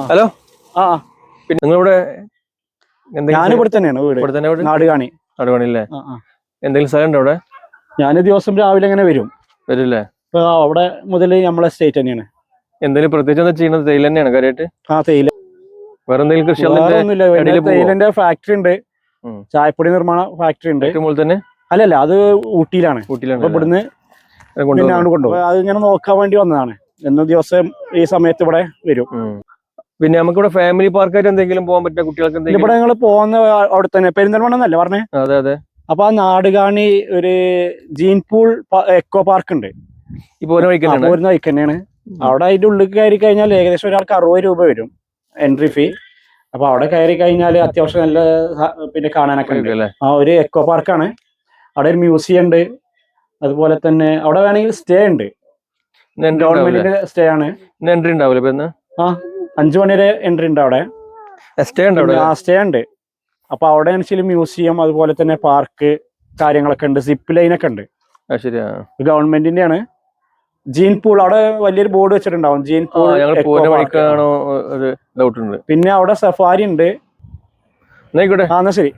Hello. ആ പിന്നെ നിങ്ങളിവിടെ ഞാനിവിടെ തന്നെയാണ് വീട്. നാടുകാണി. നാടുകാണില്ലേ? എന്തെങ്കിലും സ്ഥലം ഉണ്ടോ അവിടെ? ഞാൻ ദിവസം രാവിലെ ഇങ്ങനെ വരില്ലേ? ഇപ്പൊ അവിടെ മുതൽ നമ്മളെ സ്റ്റേറ്റ് തന്നെയാണ്. എന്തെങ്കിലും പ്രത്യേകിച്ച് എന്താ ചെയ്യുന്നത്? തേയില തന്നെയാണ് കാര്യമായിട്ട്? തേയില. വേറെ എന്തെങ്കിലും കൃഷി? തേയിലന്റെ ഫാക്ടറി ഉണ്ട്, ചായപ്പൊടി നിർമ്മാണ ഫാക്ടറി ഉണ്ട്. തന്നെ? അല്ലല്ല, അത് ഊട്ടിയിലാണ്. ഇവിടുന്ന് കൊണ്ടുപോകും. അത് ഇങ്ങനെ നോക്കാൻ വേണ്ടി വന്നതാണ്. എന്നും ദിവസം ഈ സമയത്ത് ഇവിടെ വരും. പിന്നെ നമുക്കിവിടെ ഫാമിലി പാർക്കായിട്ട് എന്തെങ്കിലും പോകാൻ പറ്റുക കുട്ടികൾക്ക്? ഇവിടെ ഞങ്ങൾ പോകുന്ന അവിടെ തന്നെ പെരിന്തൽമണ്ണ എന്നല്ലേ പറഞ്ഞേ? അതെ അതെ. അപ്പൊ ആ നാടുകാണി ഒരു ജീൻപൂൾ എക്കോ പാർക്ക് ഉണ്ട്. പോരുന്ന വഴിക്ക് തന്നെയാണ്. അവിടെ അതിന്റെ ഉള്ളിൽ കയറി കഴിഞ്ഞാൽ ഏകദേശം ഒരാൾക്ക് 60 രൂപ വരും എൻട്രി ഫീ. അപ്പൊ അവിടെ കയറി കഴിഞ്ഞാൽ അത്യാവശ്യം നല്ല പിന്നെ കാണാനൊക്കെ ഉണ്ട്. ഒരു എക്കോ പാർക്കാണ്. അവിടെ ഒരു മ്യൂസിയം ഉണ്ട്. അതുപോലെ തന്നെ അവിടെ വേണമെങ്കിൽ സ്റ്റേ ഉണ്ട്. ഗവൺമെന്റിന്റെ സ്റ്റേ ആണ്. എൻട്രി ഉണ്ടാവില്ല? 5 മണി വരെ എൻട്രി ഉണ്ട് അവിടെ. സ്റ്റേ ഉണ്ട്. അപ്പൊ അവിടെ മ്യൂസിയം, അതുപോലെ തന്നെ പാർക്ക് കാര്യങ്ങളൊക്കെ ഉണ്ട്. സിപ്പ് ലൈനൊക്കെ ഉണ്ട്. ഗവൺമെന്റിന്റെ ആണ്. ജീൻപൂൾ അവിടെ വലിയൊരു ബോർഡ് വെച്ചിട്ടുണ്ടാവും. ജീൻപൂൾ. പിന്നെ അവിടെ സഫാരി ഉണ്ട്. എന്നാ ശരി.